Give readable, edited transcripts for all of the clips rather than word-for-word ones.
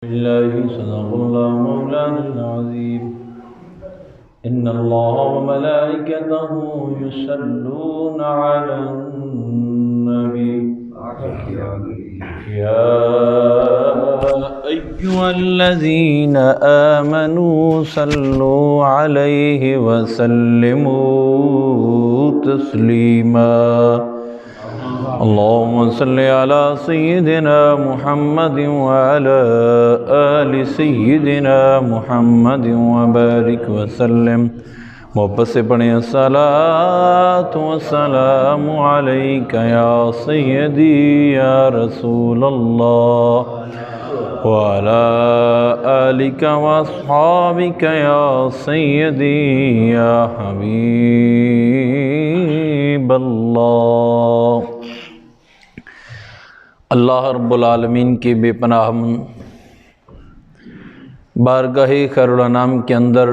بالله صدق الله مولانا العظيم إن الله وملائكته يصلون على النبي يا أيها الذين آمنوا صلوا عليه وسلموا تسليما اللهم صل على سيدنا محمد وعلى آل سيدنا محمد وبارك وسلم محبت سے پڑھیں الصلاۃ والسلام علیک یا سیدی یا رسول اللہ وعلى آلک واصحابک یا سیدی یا حبیب اللہ۔ اللہ رب العالمین کی بے پناہ بارگاہ خیر الانام کے اندر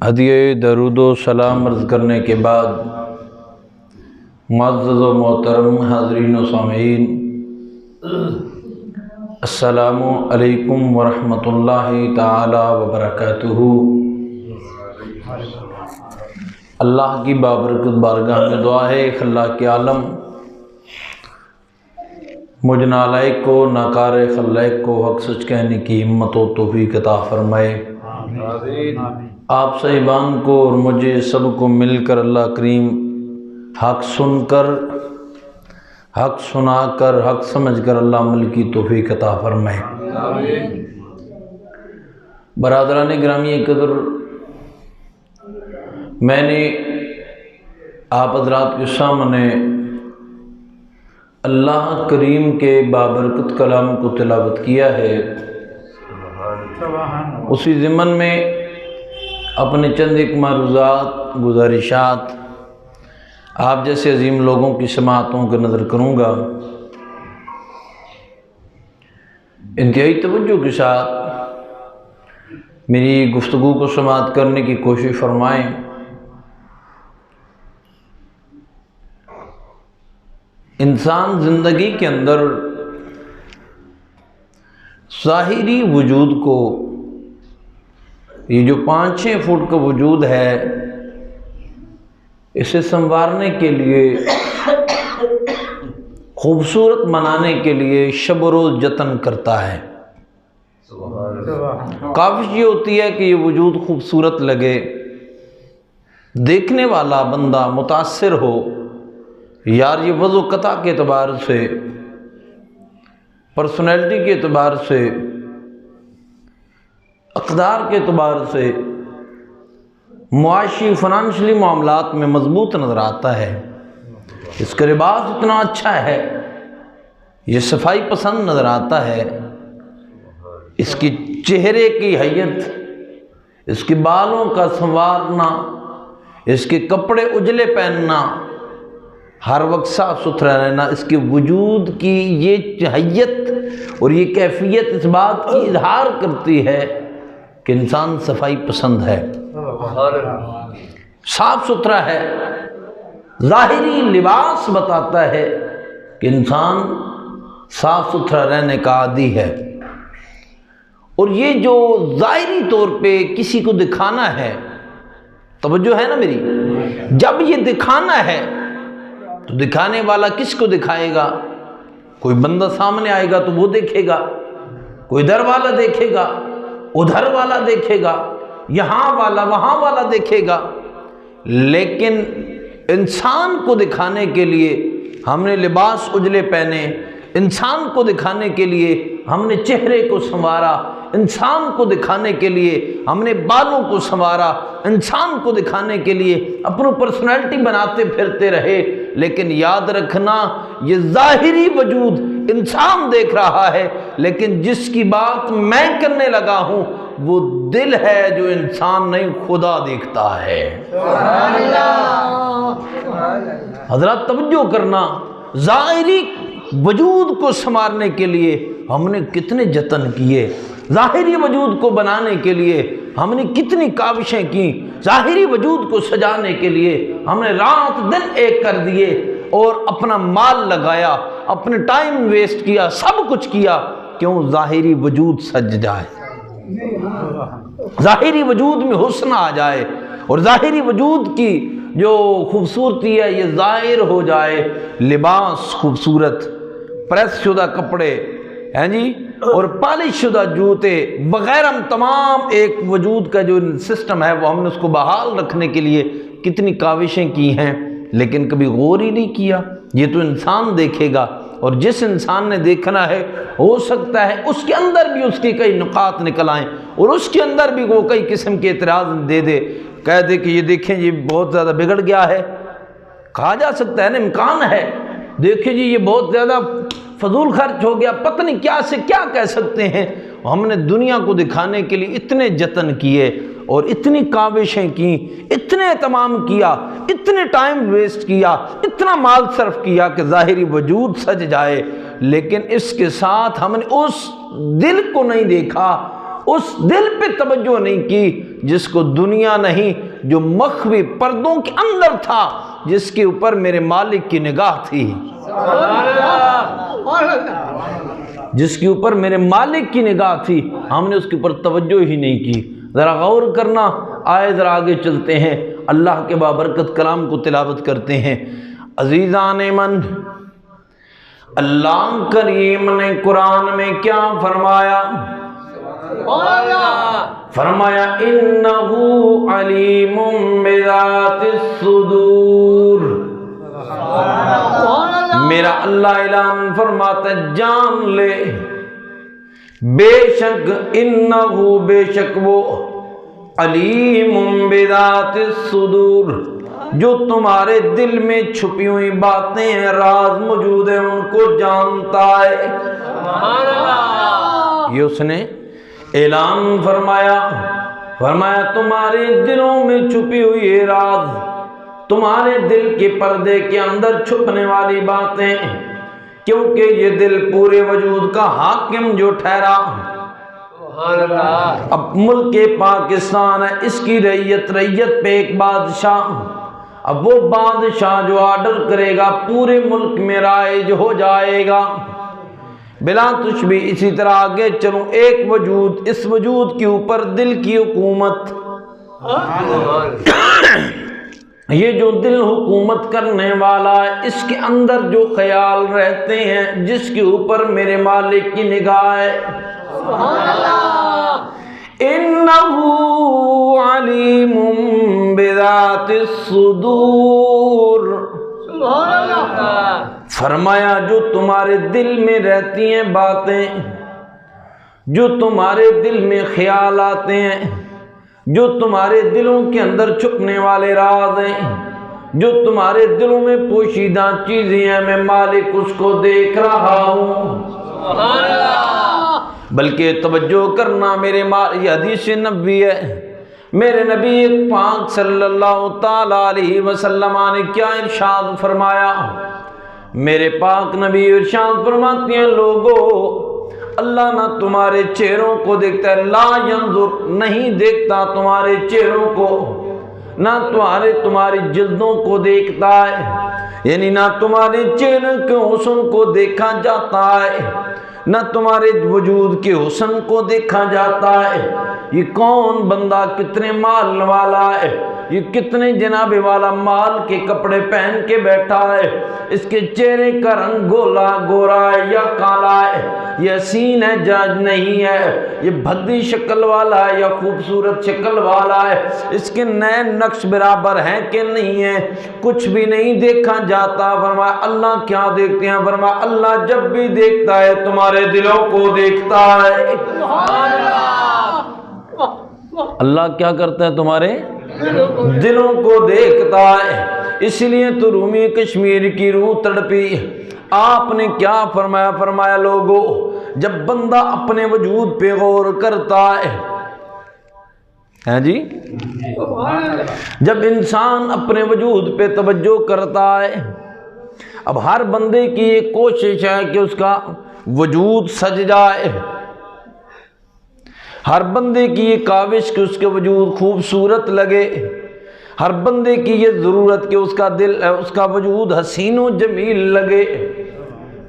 ہدیہ درود و سلام عرض کرنے کے بعد معزز و محترم حاضرین و سامعین، السلام علیکم ورحمۃ اللہ تعالی وبرکاتہ۔ اللہ کی بابرکت بارگاہ میں دعا ہے خلاق عالم مجھ نالائق کو ناکار خلائق کو حق سچ کہنے کی ہمت و توفیق عطا فرمائے۔ آپ صاحبان کو اور مجھے سب کو مل کر اللہ کریم حق سن کر، حق سنا کر، حق سمجھ کر اللہ عمل کی توفیق عطا فرمائے۔ برادران گرامی قدر، میں نے آپ حضرات کے سامنے اللہ کریم کے بابرکت کلام کو تلاوت کیا ہے، اسی ضمن میں اپنے چند ایک معروضات گزارشات آپ جیسے عظیم لوگوں کی سماعتوں کو نظر کروں گا۔ انتہائی توجہ کے ساتھ میری گفتگو کو سماعت کرنے کی کوشش فرمائیں۔ انسان زندگی کے اندر ظاہری وجود کو، یہ جو 5-6 فٹ کا وجود ہے، اسے سنوارنے کے لیے، خوبصورت بنانے کے لیے شب و روز جتن کرتا ہے۔ کاوش یہ ہوتی ہے کہ یہ وجود خوبصورت لگے، دیکھنے والا بندہ متاثر ہو، یار یہ وضو قطع کے اعتبار سے، پرسنالٹی کے اعتبار سے، اقدار کے اعتبار سے، معاشی فنانشلی معاملات میں مضبوط نظر آتا ہے، اس کا لباس اتنا اچھا ہے، یہ صفائی پسند نظر آتا ہے، اس کی چہرے کی حیت، اس کے بالوں کا سنوارنا، اس کے کپڑے اجلے پہننا، ہر وقت صاف ستھرا رہنا، اس کے وجود کی یہ حیت اور یہ کیفیت اس بات کی اظہار کرتی ہے کہ انسان صفائی پسند ہے، صاف ستھرا ہے۔ ظاہری لباس بتاتا ہے کہ انسان صاف ستھرا رہنے کا عادی ہے، اور یہ جو ظاہری طور پہ کسی کو دکھانا ہے، توجہ ہے نا میری، جب یہ دکھانا ہے تو دکھانے والا کس کو دکھائے گا؟ کوئی بندہ سامنے آئے گا تو وہ دیکھے گا، کوئی ادھر والا دیکھے گا، ادھر والا دیکھے گا، یہاں والا وہاں والا دیکھے گا، لیکن انسان کو دکھانے کے لیے ہم نے لباس اجلے پہنے، انسان کو دکھانے کے لیے ہم نے چہرے کو سنوارا، انسان کو دکھانے کے لیے ہم نے بالوں کو سنوارا، انسان کو دکھانے کے لیے اپنی پرسنالٹی بناتے پھرتے رہے، لیکن یاد رکھنا یہ ظاہری وجود انسان دیکھ رہا ہے، لیکن جس کی بات میں کرنے لگا ہوں وہ دل ہے جو انسان نہیں خدا دیکھتا ہے۔ حضرات توجہ کرنا، ظاہری وجود کو سنوارنے کے لیے ہم نے کتنے جتن کیے، ظاہری وجود کو بنانے کے لیے ہم نے کتنی کاوشیں کی، ظاہری وجود کو سجانے کے لیے ہم نے رات دن ایک کر دیے، اور اپنا مال لگایا، اپنے ٹائم ویسٹ کیا، سب کچھ کیا، کیوں ظاہری وجود سج جائے، ظاہری وجود میں حسن آ جائے اور ظاہری وجود کی جو خوبصورتی ہے یہ ظاہر ہو جائے، لباس خوبصورت، پریس شدہ کپڑے ہیں جی اور پالش شدہ جوتے وغیرہ، تمام ایک وجود کا جو سسٹم ہے وہ ہم نے اس کو بحال رکھنے کے لیے کتنی کاوشیں کی ہیں، لیکن کبھی غور ہی نہیں کیا۔ یہ تو انسان دیکھے گا، اور جس انسان نے دیکھنا ہے ہو سکتا ہے اس کے اندر بھی اس کے کئی نقاط نکل آئیں اور اس کے اندر بھی وہ کئی قسم کے اعتراض دے دے، کہہ دے کہ یہ دیکھیں جی بہت زیادہ بگڑ گیا ہے، کہا جا سکتا ہے نا، امکان ہے، دیکھیں جی یہ بہت زیادہ فضول خرچ ہو گیا، پتہ نہیں کیا سے کیا کہہ سکتے ہیں۔ ہم نے دنیا کو دکھانے کے لیے اتنے جتن کیے اور اتنی کاوشیں کی، اتنے اہتمام کیا، اتنے ٹائم ویسٹ کیا، اتنا مال صرف کیا کہ ظاہری وجود سج جائے، لیکن اس کے ساتھ ہم نے اس دل کو نہیں دیکھا، اس دل پہ توجہ نہیں کی جس کو دنیا نہیں، جو مخفی پردوں کے اندر تھا، جس کے اوپر میرے مالک کی نگاہ تھی، جس کے اوپر میرے مالک کی نگاہ تھی، ہم نے اس کے اوپر توجہ ہی نہیں کی۔ ذرا غور کرنا، آئے ذرا آگے چلتے ہیں، اللہ کے بابرکت کلام کو تلاوت کرتے ہیں۔ عزیزان من، اللہ کریم نے قرآن میں کیا فرمایا؟ فرمایا انہو علیم بذات الصدور۔ میرا اللہ اعلان فرماتا ہے جان لے، بے شک انہو، بے شک وہ، علیم بذات الصدور، جو تمہارے دل میں چھپی ہوئی باتیں ہیں، راز موجود ہیں، ان کو جانتا ہے۔ یہ اس نے اعلان فرمایا، فرمایا تمہارے دلوں میں چھپی ہوئی ہے راز، تمہارے دل کے پردے کے اندر چھپنے والی باتیں، کیونکہ یہ دل پورے وجود کا حاکم جو ٹھہرا، اب ملک پاکستان ہے، اس کی رعیت پہ ایک بادشاہ، اب وہ بادشاہ جو آرڈر کرے گا پورے ملک میں رائج ہو جائے گا بلا تشبیہ۔ اسی طرح آگے چلوں، ایک وجود، اس وجود کے اوپر دل کی حکومت، یہ جو دل حکومت کرنے والا ہے، اس کے اندر جو خیال رہتے ہیں، جس کے اوپر میرے مالک کی نگاہ ہے، انہو علیم بذات الصدور، فرمایا جو تمہارے دل میں رہتی ہیں باتیں، جو تمہارے دل میں خیال آتے ہیں، جو تمہارے دلوں کے اندر چھپنے والے راز ہیں، جو تمہارے دلوں میں پوشیدہ چیزیں ہیں، میں مالک اس کو دیکھ رہا ہوں۔ بلکہ توجہ کرنا، میرے یہ حدیث نبوی ہے، میرے نبی پاک صلی اللہ تعالیٰ علیہ وسلم نے کیا ارشاد فرمایا؟ میرے پاک نبی ارشاد فرماتے ہیں، لوگو اللہ نہ تمہارے چہروں کو دیکھتا ہے، لا ینظر، نہیں دیکھتا تمہارے چہروں کو، نہ تمہاری جلدوں کو دیکھتا ہے، یعنی نہ تمہارے چہرے کے حسن کو دیکھا جاتا ہے، نہ تمہارے وجود کے حسن کو دیکھا جاتا ہے۔ یہ کون بندہ کتنے مال والا ہے، یہ کتنے جناب والا مال کے کپڑے پہن کے بیٹھا ہے، اس کے چہرے کا رنگ گورا ہے یا کالا ہے، یہ حسین ہے جاج نہیں ہے، یہ بھدی شکل والا ہے یا خوبصورت شکل والا ہے، اس کے نئے نقش برابر ہیں کہ نہیں ہیں، کچھ بھی نہیں دیکھا جاتا۔ فرمایا اللہ کیا دیکھتے ہیں؟ فرمایا اللہ جب بھی دیکھتا ہے تمہارے دلوں کو دیکھتا ہے۔ اللہ کیا کرتا ہے؟ تمہارے دلوں کو دیکھتا ہے۔ اس لیے تو رومی کشمیر کی روح تڑپی، آپ نے کیا فرمایا؟ فرمایا لوگو جب بندہ اپنے وجود پہ غور کرتا ہے جی، جب انسان اپنے وجود پہ توجہ کرتا ہے، اب ہر بندے کی یہ کوشش ہے کہ اس کا وجود سج جائے، ہر بندے کی یہ کاوش کہ اس کے وجود خوبصورت لگے، ہر بندے کی یہ ضرورت کہ اس کا دل، اس کا وجود حسین و جمیل لگے۔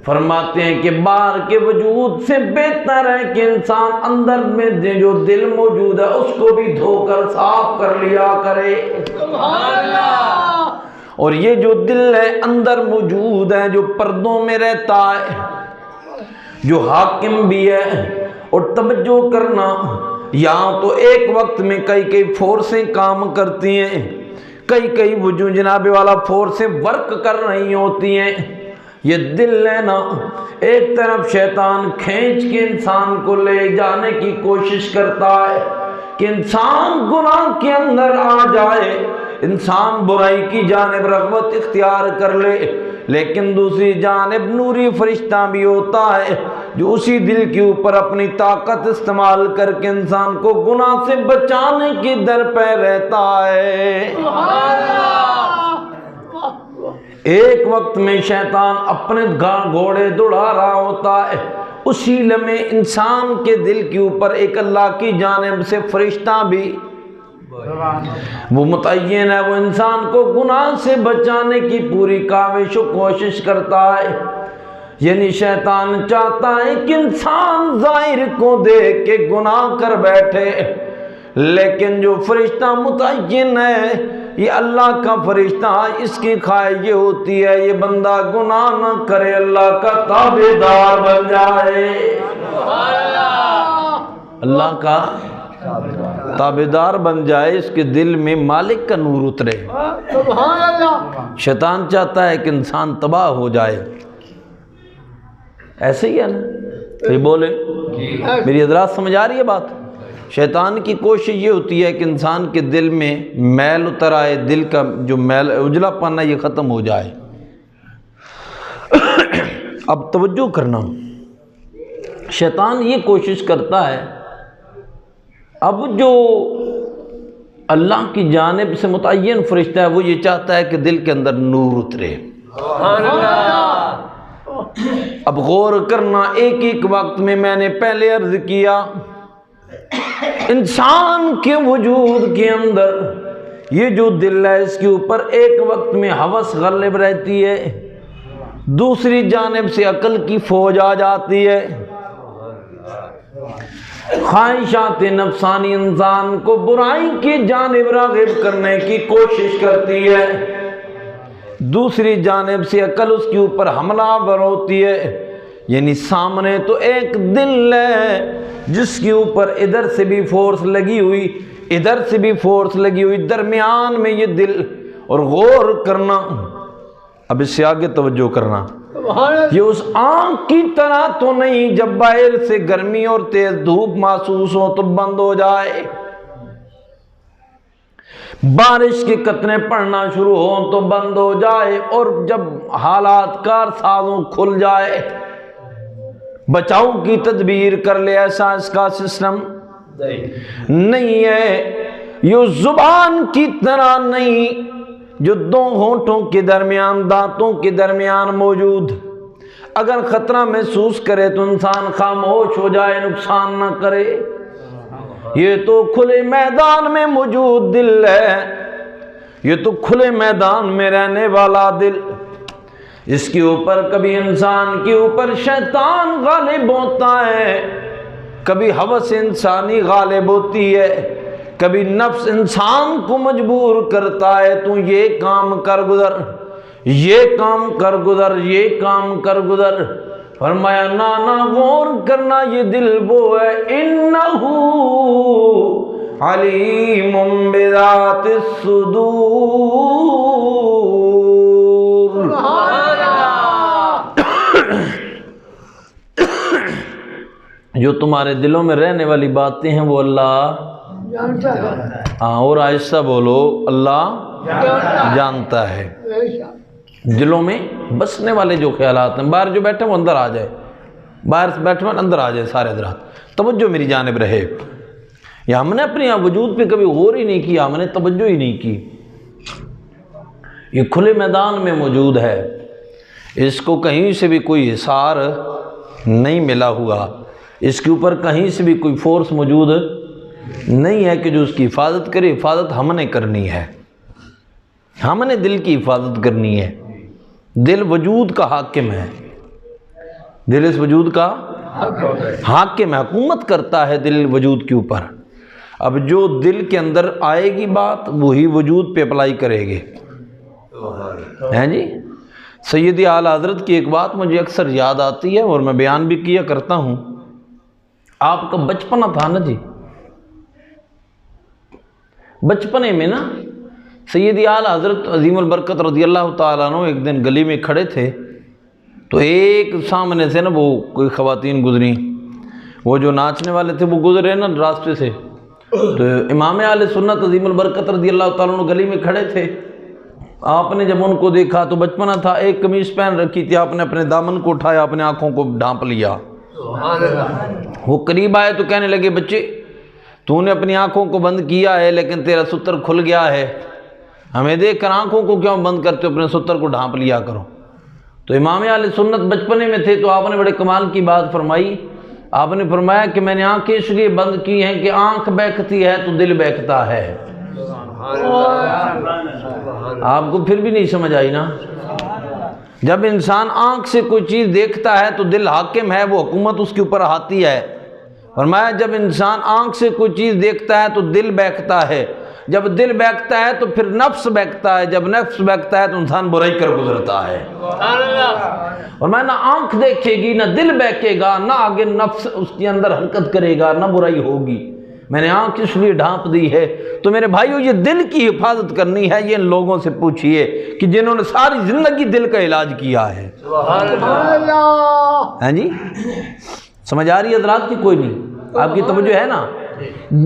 فرماتے ہیں کہ باہر کے وجود سے بہتر ہے کہ انسان اندر میں جو دل موجود ہے اس کو بھی دھو کر صاف کر لیا کرے۔ سبحان اللہ۔ اور یہ جو دل ہے اندر موجود ہے، جو پردوں میں رہتا ہے، جو حاکم بھی ہے، اور توجہ کرنا، یہاں تو ایک وقت میں کئی فورسیں کام کرتی ہیں، کئی وجود جناب والا فورسیں ورک کر رہی ہوتی ہیں۔ یہ دل ہے نا، ایک طرف شیطان کھینچ کے انسان کو لے جانے کی کوشش کرتا ہے کہ انسان گناہ کے اندر آ جائے، انسان برائی کی جانب رغبت اختیار کر لے، لیکن دوسری جانب نوری فرشتہ بھی ہوتا ہے جو اسی دل کے اوپر اپنی طاقت استعمال کر کے انسان کو گناہ سے بچانے کی در پہ رہتا ہے۔ ایک وقت میں شیطان اپنے گھوڑے دوڑا رہا ہوتا ہے، اسی لمحے انسان کے دل کے اوپر ایک اللہ کی جانب سے فرشتہ بھی وہ متعین ہے، وہ انسان کو گناہ سے بچانے کی پوری کاوش و کوشش کرتا ہے۔ یعنی شیطان چاہتا ہے کہ انسان ظاہر کو دیکھ کے گناہ کر بیٹھے، لیکن جو فرشتہ متعین ہے یہ اللہ کا فرشتہ، اس کی خواہش یہ ہوتی ہے یہ بندہ گناہ نہ کرے، اللہ کا تابعدار بن جائے، اللہ کا تابعدار بن جائے، اس کے دل میں مالک کا نور اترے۔ سبحان اللہ۔ شیطان چاہتا ہے کہ انسان تباہ ہو جائے، ایسے ہی ہے نا؟ یہ بولے میری حضرات سمجھ آ رہی ہے بات؟ شیطان کی کوشش یہ ہوتی ہے کہ انسان کے دل میں میل اتر آئے، دل کا جو میل اجلا پن ہے یہ ختم ہو جائے۔ اب توجہ کرنا، شیطان یہ کوشش کرتا ہے، اب جو اللہ کی جانب سے متعین فرشتہ ہے وہ یہ چاہتا ہے کہ دل کے اندر نور اترے۔ اب غور کرنا، ایک وقت میں نے پہلے عرض کیا، انسان کے وجود کے اندر یہ جو دل ہے اس کے اوپر ایک وقت میں ہوس غالب رہتی ہے، دوسری جانب سے عقل کی فوج آ جاتی ہے، خواہشات نفسانی انسان کو برائی کی جانب راغب کرنے کی کوشش کرتی ہے، دوسری جانب سے عقل اس کے اوپر حملہ آور ہوتی ہے۔ یعنی سامنے تو ایک دل ہے جس کے اوپر ادھر سے بھی فورس لگی ہوئی، ادھر سے بھی فورس لگی ہوئی، درمیان میں یہ دل، اور غور کرنا، اب اس سے آگے توجہ کرنا، یہ اس آنکھ کی طرح تو نہیں جب باہر سے گرمی اور تیز دھوپ محسوس ہو تو بند ہو جائے، بارش کے قطرے پڑنا شروع ہو تو بند ہو جائے، اور جب حالات کار سازوں کھل جائے بچاؤ کی تدبیر کر لے، ایسا اس کا سسٹم نہیں ہے۔ یہ زبان کی طرح نہیں جو دو ہونٹوں کے درمیان، دانتوں کے درمیان موجود، اگر خطرہ محسوس کرے تو انسان خاموش ہو جائے، نقصان نہ کرے۔ یہ تو کھلے میدان میں موجود دل ہے، یہ تو کھلے میدان میں رہنے والا دل، اس کے اوپر کبھی انسان کے اوپر شیطان غالب ہوتا ہے، کبھی ہوس انسانی غالب ہوتی ہے، کبھی نفس انسان کو مجبور کرتا ہے تو یہ کام کر گزر، یہ کام کر گزر، یہ کام کر گزر۔ فرمایا نانا غور کرنا، یہ دل وہ ہے، انہو علیم بذات الصدور، جو تمہارے دلوں میں رہنے والی باتیں ہیں وہ اللہ جانتا ہے۔ ہاں، اور آہستہ بولو، اللہ جانتا ہے۔ دلوں میں بسنے والے جو خیالات ہیں، باہر جو بیٹھے وہ اندر آ جائے، باہر سے بیٹھے وہ اندر آ جائے سارے حضرات، توجہ میری جانب رہے۔ یہ ہم نے اپنے وجود پہ کبھی غور ہی نہیں کیا، ہم نے توجہ ہی نہیں کی۔ یہ کھلے میدان میں موجود ہے، اس کو کہیں سے بھی کوئی حصار نہیں ملا ہوا، اس کے اوپر کہیں سے بھی کوئی فورس موجود نہیں ہے کہ جو اس کی حفاظت کرے۔ حفاظت ہم نے کرنی ہے، ہم نے دل کی حفاظت کرنی ہے، دل وجود کا حاکم ہے، دل اس وجود کا حاکم ہے، حکومت کرتا ہے دل وجود کے اوپر۔ اب جو دل کے اندر آئے گی بات وہی وجود پہ اپلائی کرے گے، ہیں جی۔ سیدی اعلیٰ حضرت کی ایک بات مجھے اکثر یاد آتی ہے اور میں بیان بھی کیا کرتا ہوں۔ آپ کا بچپنا تھا نا جی، بچپنے میں نا سیدی اعلیٰ حضرت عظیم البرکت رضی اللہ تعالیٰ عنہ ایک دن گلی میں کھڑے تھے، تو ایک سامنے سے نا وہ کوئی خواتین گزری، وہ جو ناچنے والے تھے وہ گزرے نا راستے سے، تو امام اہل سنت عظیم البرکت رضی اللہ تعالیٰ عنہ گلی میں کھڑے تھے۔ آپ نے جب ان کو دیکھا تو بچپنا تھا، ایک قمیص پہن رکھی تھی، آپ نے اپنے دامن کو اٹھایا، اپنے آنکھوں کو ڈھانپ لیا۔ وہ قریب آئے تو کہنے لگے بچے تو نے اپنی آنکھوں کو بند کیا ہے لیکن تیرا ستر کھل گیا ہے، ہمیں دیکھ کر آنکھوں کو کیوں بند کرتے ہو، اپنے ستر کو ڈھانپ لیا کرو۔ تو امام اہل سنت بچپنے میں تھے تو آپ نے بڑے کمال کی بات فرمائی، آپ نے فرمایا کہ میں نے آنکھیں اس لیے بند کی ہیں کہ آنکھ بہکتی ہے تو دل بہکتا ہے۔ آپ کو پھر بھی نہیں سمجھ آئی نا؟ جب انسان آنکھ سے کوئی چیز دیکھتا ہے تو دل حاکم ہے، وہ حکومت اس کے اوپر آتی ہے۔ فرمایا جب انسان آنکھ سے کوئی چیز دیکھتا ہے تو دل بہکتا ہے، جب دل بہکتا ہے تو پھر نفس بہکتا ہے، جب نفس بہکتا ہے تو انسان برائی کر گزرتا ہے۔ اور میں نہ آنکھ دیکھے گی نہ دل بہکے گا، نہ آگے نفس اس کے اندر حرکت کرے گا، نہ برائی ہوگی۔ میں نے آنکھ اس لیے ڈھانپ دی ہے۔ تو میرے بھائیو یہ دل کی حفاظت کرنی ہے، یہ ان لوگوں سے پوچھئے کہ جنہوں نے ساری زندگی دل کا علاج کیا ہے۔ ہیں جی سمجھ آ رہی ہے حضرات کی؟ کوئی نہیں، آپ کی توجہ ہے نا؟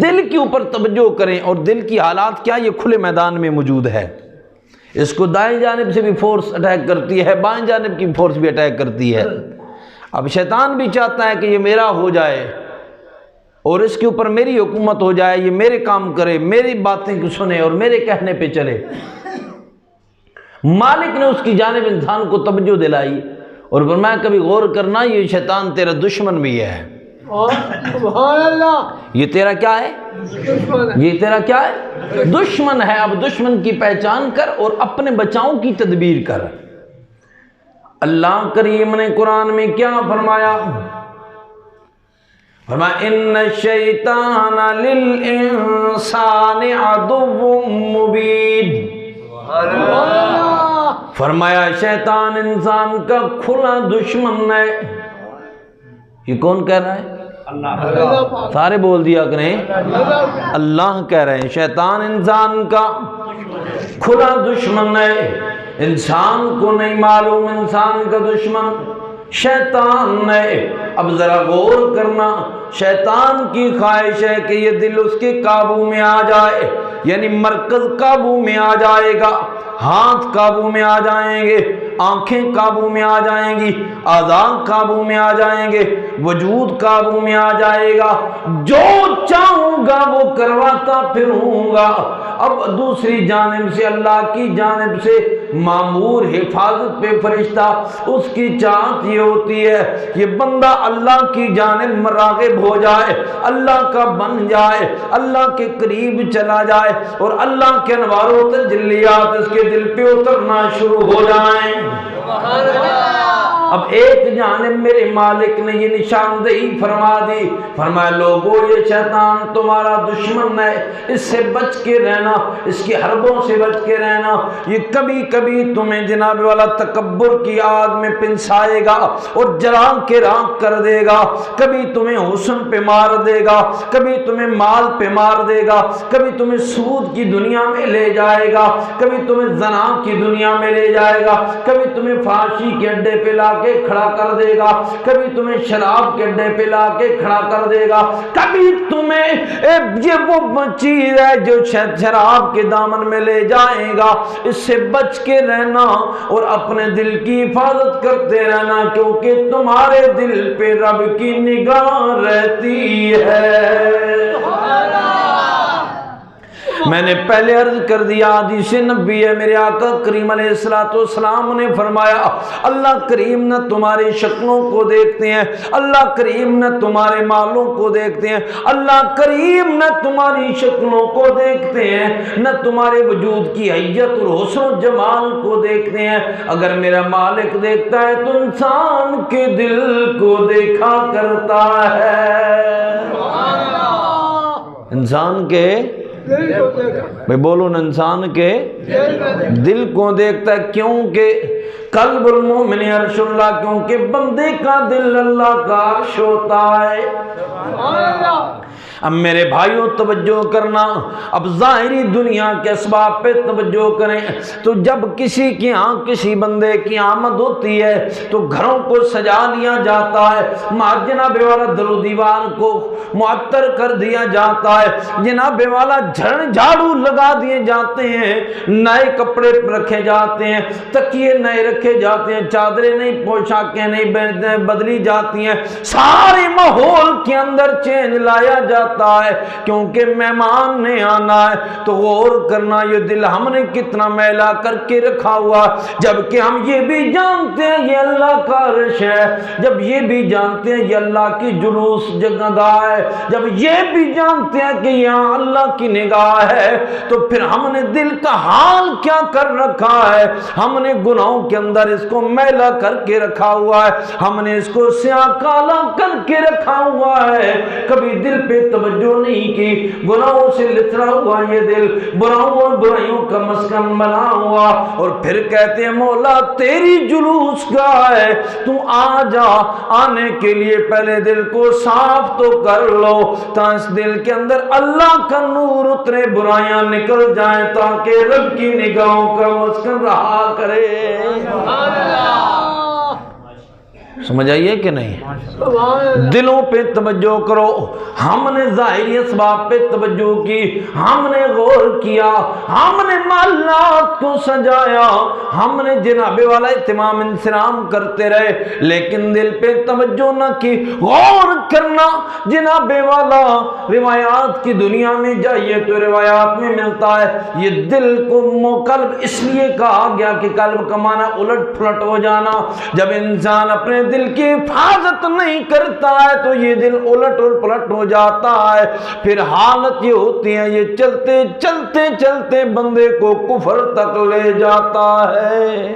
دل کے اوپر توجہ کریں، اور دل کی حالات کیا، یہ کھلے میدان میں موجود ہے۔ اس کو دائیں جانب سے بھی فورس اٹیک کرتی ہے، بائیں جانب کی فورس بھی اٹیک کرتی ہے۔ اب شیطان بھی چاہتا ہے کہ یہ میرا ہو جائے اور اس کے اوپر میری حکومت ہو جائے، یہ میرے کام کرے، میری باتیں کو سنے اور میرے کہنے پہ چلے۔ مالک نے اس کی جانب انسان کو توجہ دلائی اور فرمایا کبھی غور کرنا یہ شیطان تیرا دشمن بھی ہے۔ سبحان اللہ، یہ تیرا کیا ہے؟ یہ تیرا کیا ہے؟ دشمن ہے۔ اب دشمن کی پہچان کر اور اپنے بچاؤں کی تدبیر کر۔ اللہ کریم نے قرآن میں کیا فرمایا؟ فرمایا ان الشیطان للانسان عدو مبین۔ فرمایا شیطان انسان کا کھلا دشمن ہے۔ یہ کون کہہ رہا ہے؟ اللہ۔ سارے بول دیا کریں، اللہ کہہ رہے ہیں شیطان انسان کا کھلا دشمن ہے۔ انسان کو نہیں معلوم انسان کا دشمن شیطان ہے۔ اب ذرا غور کرنا، شیطان کی خواہش ہے کہ یہ دل اس کے قابو میں آ جائے، یعنی مرکز قابو میں آ جائے گا، ہاتھ قابو میں آ جائیں گے، آنکھیں قابو میں آ جائیں گی، اعضاء قابو میں آ جائیں گے، وجود قابو میں آ جائے گا، جو چاہوں گا وہ کرواتا پھروں گا۔ اب دوسری جانب سے اللہ کی جانب سے مامور حفاظت پہ فرشتہ، اس کی چاہت یہ ہوتی ہے یہ بندہ اللہ کی جانب راغب ہو جائے، اللہ کا بن جائے، اللہ کے قریب چلا جائے اور اللہ کے انوار و تجلیات اس کے دل پہ اترنا شروع ہو جائیں۔ اب ایک جانب میرے مالک نے یہ نشاندہی فرما دی، فرمایا لوگو یہ شیطان تمہارا دشمن ہے، اس سے بچ کے رہنا، اس کی حربوں سے بچ کے رہنا۔ یہ کبھی کبھی تمہیں جناب والا تکبر کی آگ میں پنسائے گا اور جلا کے راکھ کر دے گا، کبھی تمہیں حسن پہ مار دے گا، کبھی تمہیں مال پہ مار دے گا، کبھی تمہیں سود کی دنیا میں لے جائے گا، کبھی تمہیں زنا کی دنیا میں لے جائے گا، کبھی تمہیں فحاشی کے اڈے پہ لا کے کھڑا کر دے گا، کبھی تمہیں شراب کے اڈے پہ لا کے کھڑا کر دے گا، کبھی تمہیں یہ وہ چیز ہے جو شراب کے دامن میں لے جائے گا۔ اس سے بچ کے رہنا اور اپنے دل کی حفاظت کرتے رہنا، کیونکہ تمہارے دل پہ رب کی نگاہ رہتی ہے۔ میں نے پہلے عرض کر دیا، حدیث نبی ہے، میرے آقا کریم علیہ السلام نے فرمایا اللہ کریم نہ تمہاری شکلوں کو دیکھتے ہیں، اللہ کریم نہ تمہارے مالوں کو دیکھتے ہیں، اللہ کریم نہ تمہاری شکلوں کو دیکھتے ہیں، نہ تمہارے وجود کی حیت اور حسن و جمال کو دیکھتے ہیں۔ اگر میرا مالک دیکھتا ہے تو انسان کے دل کو دیکھا کرتا ہے، انسان کے بھئی بولو نا، انسان کے دل کو دیکھتا ہے، کیونکہ قلب المومن عرش اللہ، کیونکہ بندے کا دل اللہ کا عرش ہوتا ہے۔ اب میرے بھائیوں توجہ کرنا، اب ظاہری دنیا کے اسباب پہ توجہ کریں تو جب کسی کی کسی بندے کی آمد ہوتی ہے تو گھروں کو سجا لیا جاتا ہے، جناب والا در و دیوار کو معطر کر دیا جاتا ہے، جناب والا جھاڑو لگا دیے جاتے ہیں، نئے کپڑے رکھے جاتے ہیں، تکیے نئے رکھے جاتے ہیں، چادریں نئی، پوشاکیں نئی بدلی جاتی ہیں، سارے ماحول کے اندر چینج لایا جاتا ہے، کیونکہ مہمان نے آنا ہے۔ تو غور کرنا یہ دل ہم نے کتنا میلا کر کے رکھا ہوا، جبکہ ہم یہ بھی جانتے ہیں یہ اللہ کا عرش ہے، جب یہ بھی جانتے ہیں یہ اللہ کی جلوس جگہ ہے، جب یہ بھی جانتے ہیں کہ یہاں اللہ کی نگاہ ہے، تو پھر ہم نے دل کا حال کیا کر رکھا ہے؟ ہم نے گناہوں کے اندر اس کو میلا کر کے رکھا ہوا ہے، ہم نے اس کو سیاہ کالا کر کے رکھا ہوا ہے، کبھی دل پہ توجہ نہیں کی، گناہوں سے لتڑا ہوا یہ دل، گناہوں اور برائیوں کا مسکن بنا ہوا، اور پھر کہتے ہیں مولا تیری جلوس گاہ ہے، تو آ جا، آنے کے لیے پہلے دل کو صاف تو کر لو، تاکہ اس دل کے اندر اللہ کا نور اترے، برائیاں نکل جائیں، تاکہ رب کی نگاہوں کا مسکن رہا کرے۔ سمجھ آئیے کہ نہیں؟ دلوں پہ توجہ کرو، ہم نے ظاہری اسباب پہ توجہ کی، ہم نے غور کیا، ہم نے معاملات کو سجایا، ہم نے جناب والا اہتمام انصرام کرتے رہے، لیکن دل پہ توجہ نہ کی۔ غور کرنا جناب والا، روایات کی دنیا میں جائیے تو روایات میں ملتا ہے یہ دل کو قلب اس لیے کہا گیا کہ قلب کا معنی الٹ پھلٹ ہو جانا، جب انسان اپنے دل کی حفاظت نہیں کرتا ہے تو یہ دل الٹ اور پلٹ ہو جاتا ہے، پھر حالت یہ ہوتی ہے یہ چلتے چلتے چلتے بندے کو کفر تک لے جاتا ہے،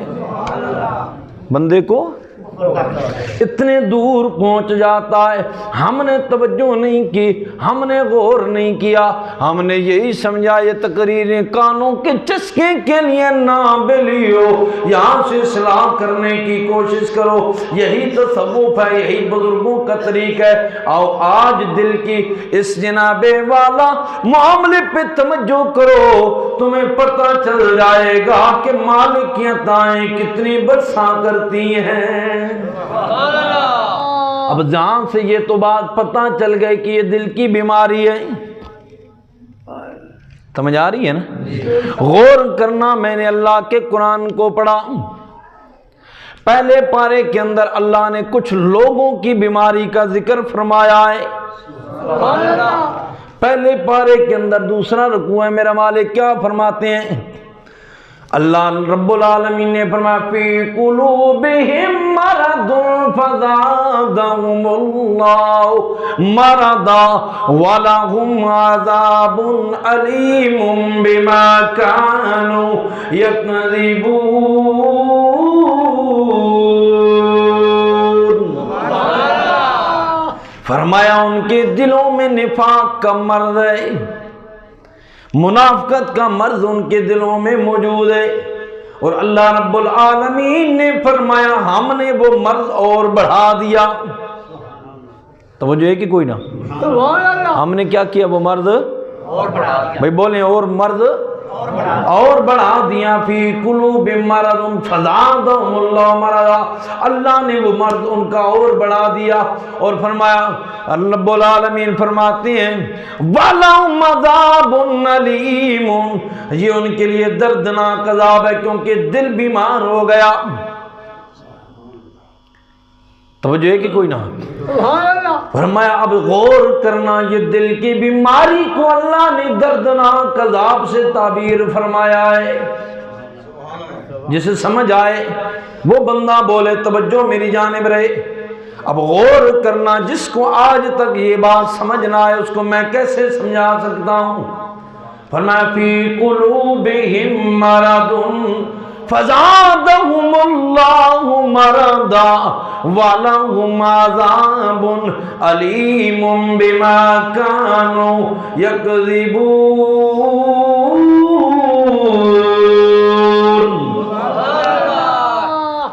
بندے کو اتنے دور پہنچ جاتا ہے۔ ہم نے توجہ نہیں کی، ہم نے غور نہیں کیا، ہم نے یہی سمجھا یہ تقریریں کانوں کے چسکے کے لیے نہ بلیو، یہاں سے اصلاح کرنے کی کوشش کرو، یہی تصوف ہے، یہی بزرگوں کا طریقہ ہے۔ آؤ آج دل کی اس جناب والا معاملے پہ توجہ کرو، تمہیں پتہ چل جائے گا کہ مالک کی عطائیں کتنی برسا کرتی ہیں۔ اب جہاں سے یہ تو بات پتہ چل گئی کہ یہ دل کی بیماری ہے، سمجھ آ رہی ہے نا؟ غور کرنا، میں نے اللہ کے قرآن کو پڑھا، پہلے پارے کے اندر اللہ نے کچھ لوگوں کی بیماری کا ذکر فرمایا ہے، پہلے پارے کے اندر دوسرا رکوع ہے، میرا مالک کیا فرماتے ہیں؟ اللہ رب العالمین نے فرمایا فی قلوبہم مرض فزادہم اللہ مرضا ولہم عذاب علیم بما کانوا یکذبون۔ فرمایا ان کے دلوں میں نفاق کا مرض ہے، منافقت کا مرض ان کے دلوں میں موجود ہے، اور اللہ رب العالمین نے فرمایا ہم نے وہ مرض اور بڑھا دیا۔ توجہ ہے کہ کوئی نہ؟ ہم نے کیا کیا؟ وہ مرض اور بڑھا دیا۔ بھائی بولیں، اور مرض اور بڑھا دیا۔ فی قلوب مرض فزادہم اللہ مرضا، اللہ نے وہ مرض ان کا اور بڑھا دیا، اور فرمایا رب العالمین فرماتے ہیں وَلَهُمْ عَذَابٌ عَلِيمٌ، یہ ان کے لیے دردناک عذاب ہے، کیونکہ دل بیمار ہو گیا۔ توجہ ہے کہ کوئی نہ؟ سبحان اللہ فرمایا اب غور کرنا، یہ دل کی بیماری کو اللہ نے دردناک عذاب سے تعبیر فرمایا ہے، جسے سمجھ آئے وہ بندہ بولے توجہ میری جانب رہے۔ اب غور کرنا، جس کو آج تک یہ بات سمجھ نہ آئے اس کو میں کیسے سمجھا سکتا ہوں؟ فرمایا فی قلوبہم مرض فزادہم اللہ مرضا ولہم عذاب علیم بما کانوا یکذبون۔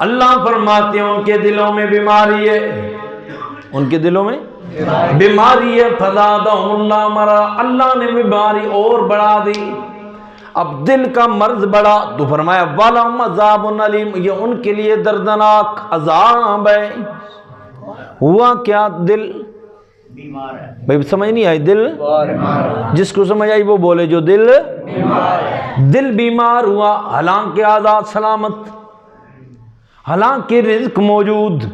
اللہ فرماتے ہیں ان کے دلوں میں بیماری ہے، ان کے دلوں میں بیماری ہے، فزادہم اللہ مرضا، اللہ نے بیماری اور بڑھا دی۔ اب دل کا مرض بڑا تو فرمایا وَلَهُمْ عَذَابٌ عَلِيمٌ، یہ ان کے لیے دردناک عذاب ہے۔ ہوا کیا؟ دل بیمار ہے۔ بھائی سمجھ نہیں آئی؟ دل جس کو سمجھ آئی وہ بولے جو دل دل بیمار ہوا، حالانکہ آزاد سلامت، حالانکہ رزق موجود،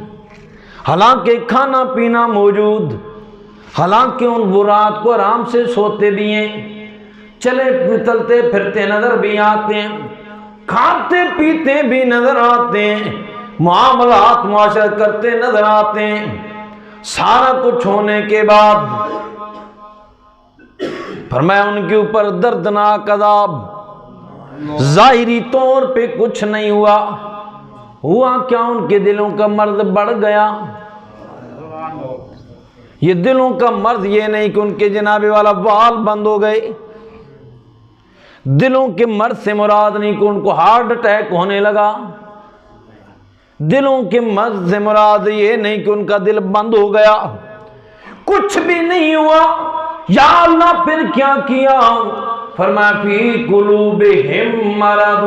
حالانکہ کھانا پینا موجود، حالانکہ ان وہ رات کو آرام سے سوتے بھی ہیں، چلے چلتے پھرتے نظر بھی آتے ہیں، کھاتے پیتے بھی نظر آتے ہیں، معاملات معاشرت کرتے نظر آتے ہیں، سارا کچھ ہونے کے بعد فرمایا ان کے اوپر دردناک عذاب، ظاہری طور پہ کچھ نہیں ہوا۔ ہوا کیا؟ ان کے دلوں کا مرض بڑھ گیا۔ یہ دلوں کا مرض یہ نہیں کہ ان کے جناب والا بال بند ہو گئے، دلوں کے مرض سے مراد نہیں کہ ان کو ہارٹ اٹیک ہونے لگا، دلوں کے مرض سے مراد یہ نہیں کہ ان کا دل بند ہو گیا، کچھ بھی نہیں ہوا۔ یا اللہ پھر کیا کیا؟ فرمایا فی قلوبہم مرض،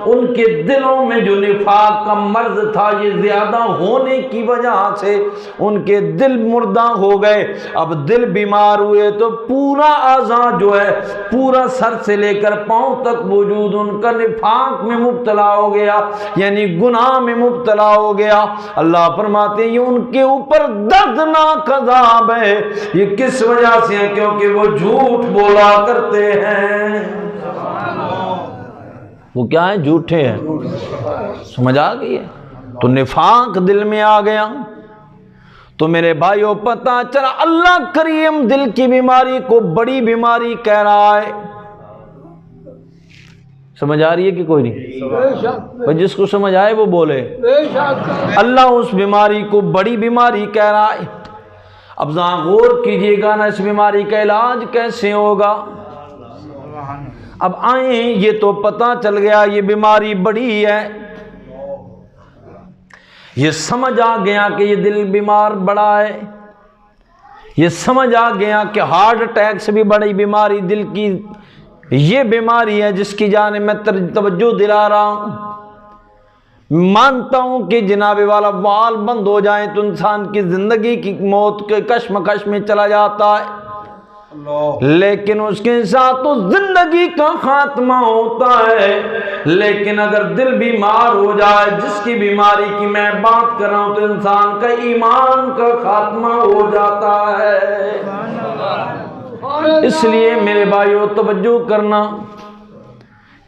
ان کے دلوں میں جو نفاق کا مرض تھا یہ زیادہ ہونے کی وجہ سے ان کے دل مردہ ہو گئے۔ اب دل بیمار ہوئے تو پورا اعضاء جو ہے پورا سر سے لے کر پاؤں تک وجود ان کا نفاق میں مبتلا ہو گیا، یعنی گناہ میں مبتلا ہو گیا۔ اللہ فرماتے ہیں یہ ان کے اوپر دردناک عذاب ہے۔ یہ کس وجہ سے ہے؟ کیونکہ وہ جھوٹ بولا کرتے ہیں۔ وہ کیا ہے؟ جھوٹے ہیں۔ سمجھ آ گئی ہے؟ تو نفاق دل میں آ گیا تو میرے بھائیوں پتہ چلا اللہ کریم دل کی بیماری کو بڑی بیماری کہہ رہا ہے۔ سمجھ آ رہی ہے کہ کوئی نہیں؟ جس کو سمجھ آئے وہ بولے۔ اللہ اس بیماری کو بڑی بیماری کہہ رہا ہے۔ اب ذرا غور کیجئے گا نا، اس بیماری کا علاج کیسے ہوگا؟ اب آئیں، یہ تو پتہ چل گیا یہ بیماری بڑی ہے، یہ سمجھ آ گیا کہ یہ دل بیمار بڑا ہے، یہ سمجھ آ گیا کہ ہارٹ اٹیک سے بھی بڑی بیماری دل کی یہ بیماری ہے جس کی جانب میں توجہ دلا رہا ہوں۔ مانتا ہوں کہ جناب والا وال بند ہو جائیں تو انسان کی زندگی کی موت کے کشمکش میں چلا جاتا ہے، لیکن اس کے ساتھ تو زندگی کا خاتمہ ہوتا ہے۔ لیکن اگر دل بیمار ہو جائے، جس کی بیماری کی میں بات کر رہا ہوں، تو انسان کا ایمان کا خاتمہ ہو جاتا ہے۔ اس لیے میرے بھائیوں توجہ کرنا،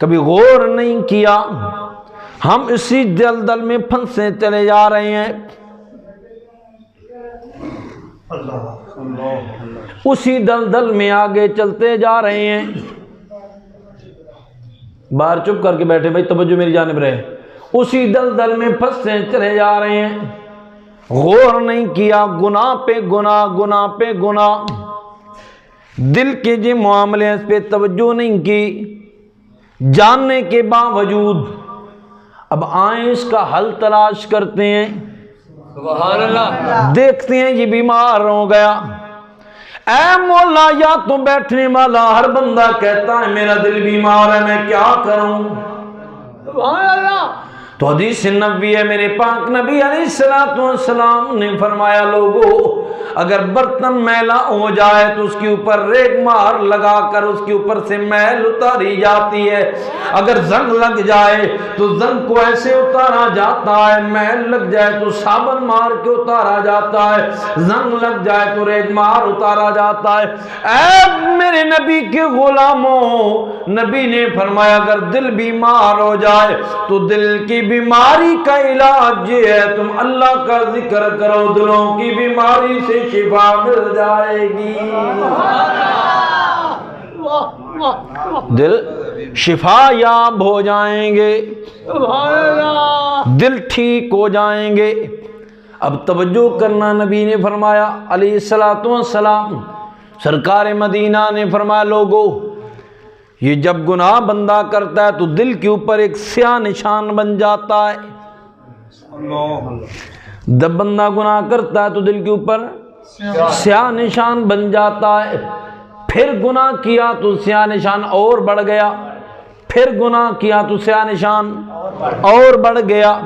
کبھی غور نہیں کیا، ہم اسی دلدل میں پھنسے چلے جا رہے ہیں، اسی دلدل میں آگے چلتے جا رہے ہیں۔ باہر چپ کر کے بیٹھے بھائی، توجہ میری جانب رہے، اسی دلدل میں پھنسے چلے جا رہے ہیں، غور نہیں کیا، گناہ پہ گناہ، گناہ پہ گناہ، دل کے جو معاملے اس پہ توجہ نہیں کی، جاننے کے باوجود اب آئیں اس کا حل تلاش کرتے ہیں۔ سبحان اللہ۔ دیکھتے ہیں یہ بیمار ہو گیا، اے مولا یا تو بیٹھنے والا ہر بندہ کہتا ہے میرا دل بیمار ہے، میں کیا کروں؟ سبحان اللہ۔ تو حدیث نبوی ہے، میرے پاک نبی علیہ السلام نے فرمایا لوگو اگر برتن میلا ہو جائے تو اس کے اوپر ریگ مار لگا کر اس کے اوپر سے میل اتاری جاتی ہے، اگر زنگ لگ جائے تو زنگ کو ایسے اتارا جاتا ہے، میل لگ جائے تو صابن مار کے اتارا جاتا ہے، زنگ لگ جائے تو ریگ مار اتارا جاتا ہے۔ اے میرے نبی کے غلاموں، نبی نے فرمایا اگر دل بیمار ہو جائے تو دل کی بیماری کا علاج یہ ہے تم اللہ کا ذکر کرو، دلوں کی بیماری سے شفا مل جائے گی، دل شفا یاب ہو جائیں گے، دل ٹھیک ہو جائیں گے۔ اب توجہ کرنا، نبی نے فرمایا علیہ السلام، سرکار مدینہ نے فرمایا لوگو یہ جب گناہ بندہ کرتا ہے تو دل کے اوپر ایک سیاہ نشان بن جاتا ہے، جب بندہ گناہ کرتا ہے تو دل کے اوپر سیاہ نشان بن جاتا ہے، پھر گناہ کیا تو سیاہ نشان اور بڑھ گیا، پھر گناہ کیا تو سیاہ نشان اور بڑھ گیا،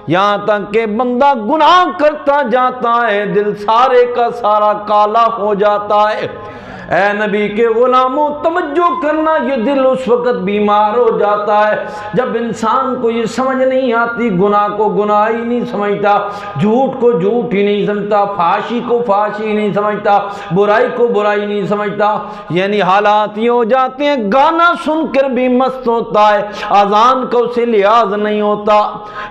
یہاں تک کہ بندہ گناہ کرتا جاتا ہے دل سارے کا سارا کالا ہو جاتا ہے۔ اے نبی کے غلاموں توجہ کرنا، یہ دل اس وقت بیمار ہو جاتا ہے جب انسان کو یہ سمجھ نہیں آتی، گناہ کو گناہ ہی نہیں سمجھتا، جھوٹ کو جھوٹ ہی نہیں سمجھتا، فحاشی کو فحاشی نہیں سمجھتا، برائی کو برائی نہیں سمجھتا، یعنی حالات یہ ہو جاتے ہیں گانا سن کر بھی مست ہوتا ہے، اذان کا اسے لحاظ نہیں ہوتا،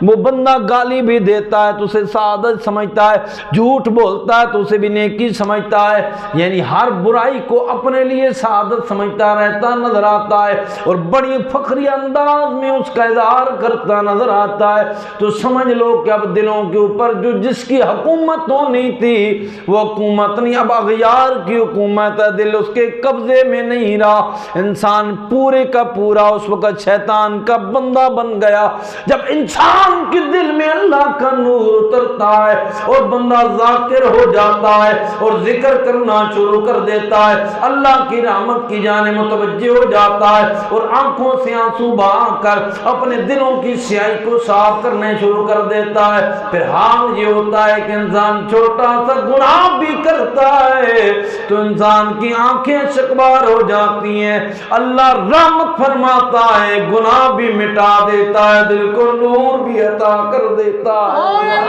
وہ بندہ گالی بھی دیتا ہے تو اسے سعادت سمجھتا ہے، جھوٹ بولتا ہے تو اسے بھی نیکی سمجھتا ہے، یعنی ہر برائی کو اپنے لیے سعادت سمجھتا رہتا نظر آتا ہے اور بڑی فخری انداز میں اس کا اظہار کرتا نظر آتا ہے، تو سمجھ لو کہ اب دلوں کے اوپر جو جس کی حکومت ہونی تھی وہ حکومت نہیں، اب اغیار کی حکومت ہے، دل اس کے قبضے میں نہیں رہا، انسان پورے کا پورا اس وقت شیطان کا بندہ بن گیا۔ جب انسان کے دل میں اللہ کا نور اترتا ہے اور بندہ ذاکر ہو جاتا ہے اور ذکر کرنا شروع کر دیتا ہے، اللہ کی رحمت کی جانب متوجہ ہو جاتا ہے اور آنکھوں سے آنسو بہا کر اپنے دلوں کی سیاہی کو صاف کرنے شروع کر دیتا ہے، پھر حال یہ ہوتا ہے کہ انسان چھوٹا سا گناہ بھی کرتا ہے تو انسان کی آنکھیں شکبار ہو جاتی ہیں، اللہ رحمت فرماتا ہے، گناہ بھی مٹا دیتا ہے، دل کو نور بھی عطا کر دیتا ہے۔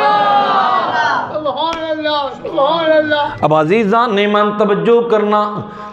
اب عزیزان نیمان توجہ کرنا،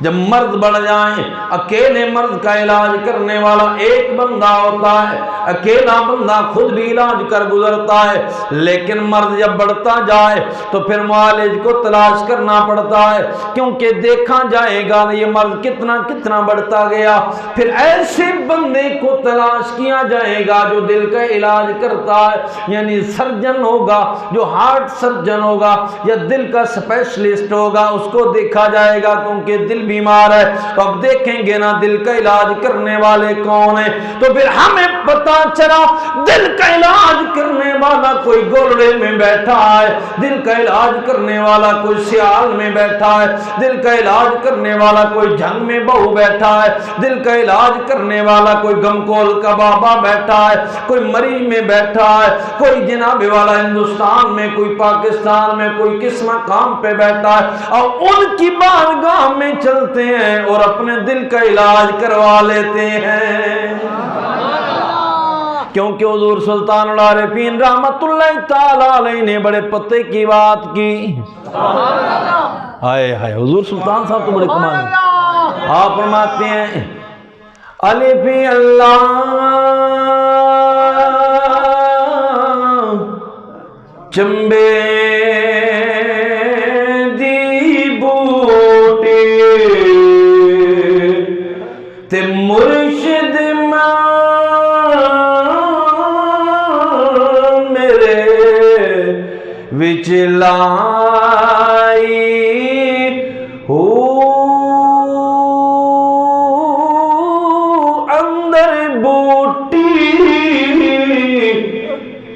جب مرض بڑھ جائیں، اکیلے مرض کا علاج کرنے والا ایک بندہ ہوتا ہے، اکیلا بندہ خود بھی علاج کر گزرتا ہے، لیکن مرض جب بڑھتا جائے تو پھر معالج کو تلاش کرنا پڑتا ہے، کیونکہ دیکھا جائے گا یہ مرض کتنا کتنا بڑھتا گیا، پھر ایسے بندے کو تلاش کیا جائے گا جو دل کا علاج کرتا ہے، یعنی سرجن ہوگا، جو ہارٹ سرجن ہوگا یا دل کا اسپیشلسٹ ہوگا، اس کو دیکھا جائے گا کیونکہ دل بیمار ہے، تو اب دیکھیں گے نا دل کا علاج کرنے والے کون ہیں، تو پھر ہمیں پتا چلا دل کا علاج کرنے والا کوئی گولڑے میں بیٹھا ہے، دل کا علاج کرنے والا کوئی سیال میں بیٹھا ہے، دل کا علاج کرنے والا کوئی جھنگ میں بہو بیٹھا ہے، دل کا علاج کرنے والا کوئی گمکول کا بابا بیٹھا ہے، کوئی مریض میں بیٹھا ہے، کوئی جناب والا ہندوستان میں، کوئی پاکستان میں، کوئی کس مقام پہ بیٹھا ہے، اور ان کی بارگاہ میں چلتے ہیں اور اپنے دل کا علاج کروا لیتے ہیں، کیونکہ حضور سلطان العارفین رحمت اللہ تعالی علیہ نے بڑے پتے کی بات کی، ہائے ہائے حضور سلطان صاحب تو بڑے کمال ہیں، آپ فرماتے ہیں الف اللہ چمبے دی بوٹی تے مرشد میرے وچ لائی ہو اندر بوٹی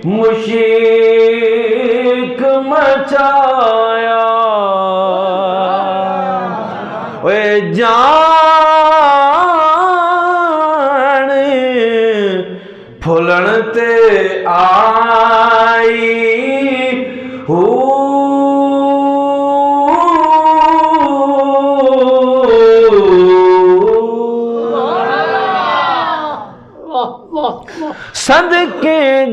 مشک مچایا اے جان پھلن تے آ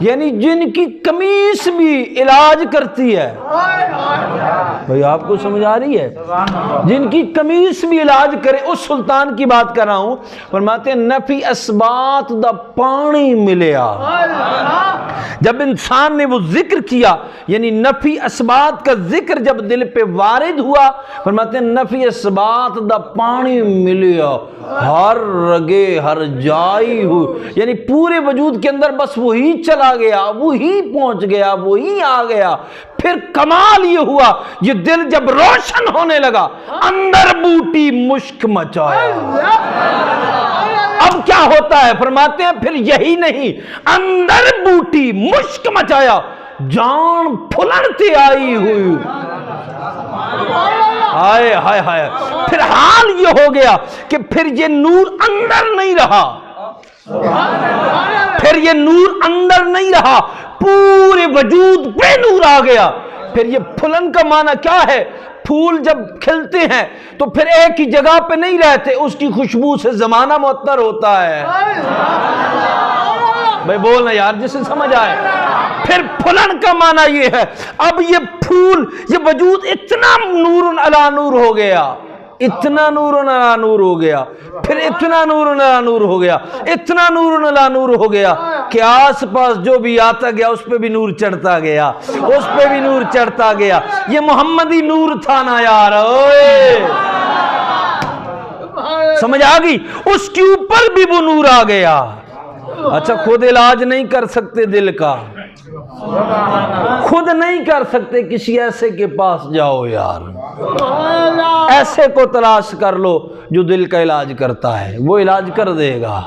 یعنی جن کی قمیص بھی علاج کرتی ہے. بھئی آپ کو سمجھ آ رہی ہے؟ جن کی قمیص بھی علاج کرے، اس سلطان کی بات کر رہا ہوں. فرماتے ہیں نفی اسبات دا پانی ملیا. جب انسان نے وہ ذکر کیا، یعنی نفی اسبات کا ذکر جب دل پہ وارد ہوا، فرماتے ہیں نفی اسبات دا پانی ملیا، ہر رگے ہر جائی ہو، یعنی پورے وجود کے اندر بس وہی چلا گیا، وہی پہنچ گیا، وہی آ گیا. پھر کمال یہ ہوا، یہ دل جب روشن ہونے لگا، اندر بوٹی مشک مچایا. اب کیا ہوتا ہے؟ فرماتے ہیں پھر یہی نہیں، اندر بوٹی مشک مچایا، جان پھلڑتی آئی ہوئی. ہائے ہائے ہائے. پھر حال یہ ہو گیا کہ پھر یہ نور اندر نہیں رہا، پھر یہ نور اندر نہیں رہا، پورے وجود پہ نور آ گیا. پھر یہ پھلن کا معنی کیا ہے؟ پھول جب کھلتے ہیں تو پھر ایک ہی جگہ پہ نہیں رہتے، اس کی خوشبو سے زمانہ معطر ہوتا ہے. بھائی بولنا یار جسے سمجھ آئے. پھر پھلن کا معنی یہ ہے، اب یہ پھول، یہ وجود اتنا نور علی نور ہو گیا، اتنا نور علی نور ہو گیا، پھر اتنا نور علی نور ہو گیا، اتنا نور علی نور ہو گیا کہ آس پاس جو بھی آتا گیا اس پہ بھی نور چڑھتا گیا، اس پہ بھی نور چڑھتا گیا. یہ محمدی نور تھا نا یار. سمجھ آ گئی؟ اس کے اوپر بھی وہ نور آ گیا. اچھا خود علاج نہیں کر سکتے دل کا، خود نہیں کر سکتے، کسی ایسے کے پاس جاؤ یار، ایسے کو تلاش کر لو جو دل کا علاج کرتا ہے، وہ علاج کر دے گا.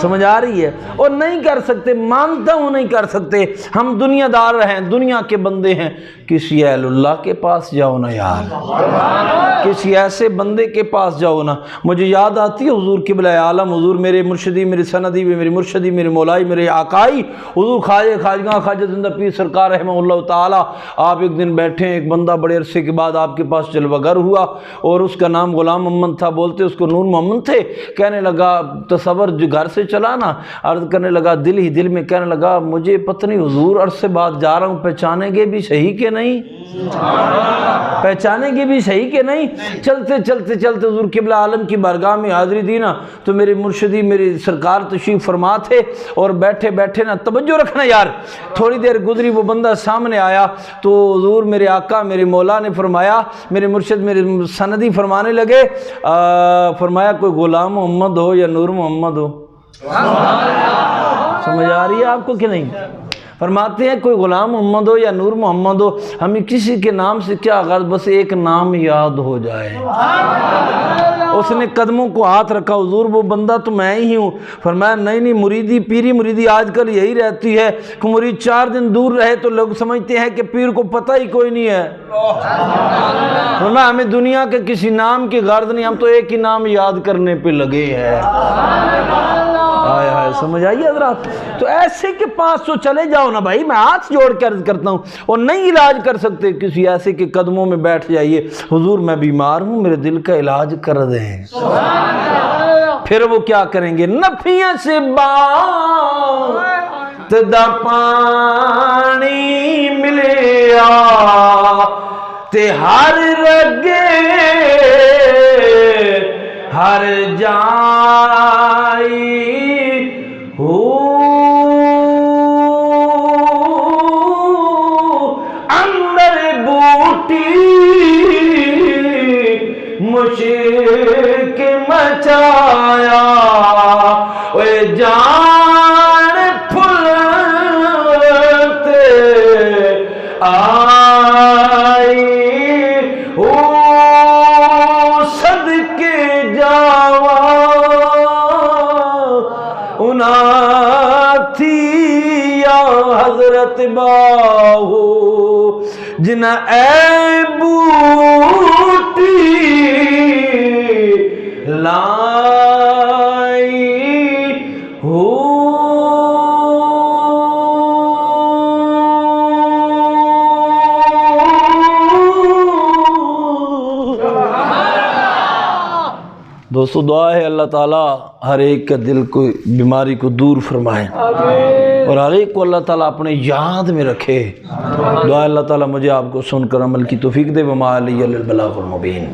سمجھ آ رہی ہے؟ اور نہیں کر سکتے، مانتا ہوں نہیں کر سکتے. ہم دنیا دار ہیں، دنیا کے بندے ہیں، کسی اہل اللہ کے پاس جاؤ نا یار، کسی ایسے بندے کے پاس جاؤ نا. مجھے یاد آتی ہے حضور قبلہ عالم، حضور میرے مرشدی، میری سندی، میری مرشدی، میرے مولائی، میرے آقائی حضور خواجہ خواجہ زندہ پیر سرکار رحمہ اللہ تعالی. آپ ایک دن بیٹھے ہیں، ایک بندہ بڑے عرصے کے بعد آپ کے پاس جلوہ گر ہوا، اور اس کا نام غلام محمد تھا، بولتے اس کو نور محمد تھے. کہنے لگا تصور جو گھر سے چلا نا، عرض کرنے لگا دل ہی دل میں، کہنے لگا مجھے پتہ نہیں حضور عرصے بعد جا رہا ہوں، پہچانیں گے بھی صحیح کہ نہیں، پہچانیں گے بھی صحیح کہ نہیں. چلتے چلتے چلتے حضور قبلہ عالم کی بارگاہ میں حاضری دی نا، تو میرے مرشدی میرے سرکار تشریف فرما تھے، اور بیٹھے بیٹھے نا توجہ رکھنا یار، تھوڑی دیر گزری وہ بندہ سامنے آیا، تو حضور میرے آقا میرے مولا نے فرمایا، میرے مرشد میرے سندی فرمانے لگے، فرمایا کوئی غلام محمد ہو یا نور محمد ہو. سمجھ آ رہی ہے آپ کو کہ نہیں؟ فرماتے ہیں کوئی غلام محمد ہو یا نور محمد ہو، ہمیں کسی کے نام سے کیا غرض، بس ایک نام یاد ہو جائے. اس نے قدموں کو ہاتھ رکھا، حضور وہ بندہ تو میں ہی ہوں. فرمایا نہیں مریدی، پیری مریدی آج کل یہی رہتی ہے کہ مرید 4 دن دور رہے تو لوگ سمجھتے ہیں کہ پیر کو پتہ ہی کوئی نہیں ہے. فرمایا ہمیں دنیا کے کسی نام کی غرض نہیں، ہم تو ایک ہی نام یاد کرنے پہ لگے ہیں. آئے آئے سمجھ آئیے حضرات. تو ایسے کے پاس تو چلے جاؤ نا بھائی، میں ہاتھ جوڑ کے عرض کرتا ہوں. اور نہیں علاج کر سکتے، کسی ایسے کے قدموں میں بیٹھ جائیے، حضور میں بیمار ہوں، میرے دل کا علاج کر دیں. پھر وہ کیا کریں گے؟ نفیاں سے بات دا پانی ملیا تے ہر رگے ہر جائی ہو، اندر بوٹی مشک مچایا، اوے جان پھلتے آئی ہو، صدقے جاوا انا تھی یا حضرت باہو جنہ اے بوٹی لائی ہو. دوستو دعا ہے اللہ تعالیٰ ہر ایک کا دل کو بیماری کو دور فرمائے اور ہر ایک کو اللہ تعالیٰ اپنے یاد میں رکھے. دعا اللہ تعالیٰ مجھے آپ کو سن کر عمل کی توفیق دے. وما علی البلاغ المبین.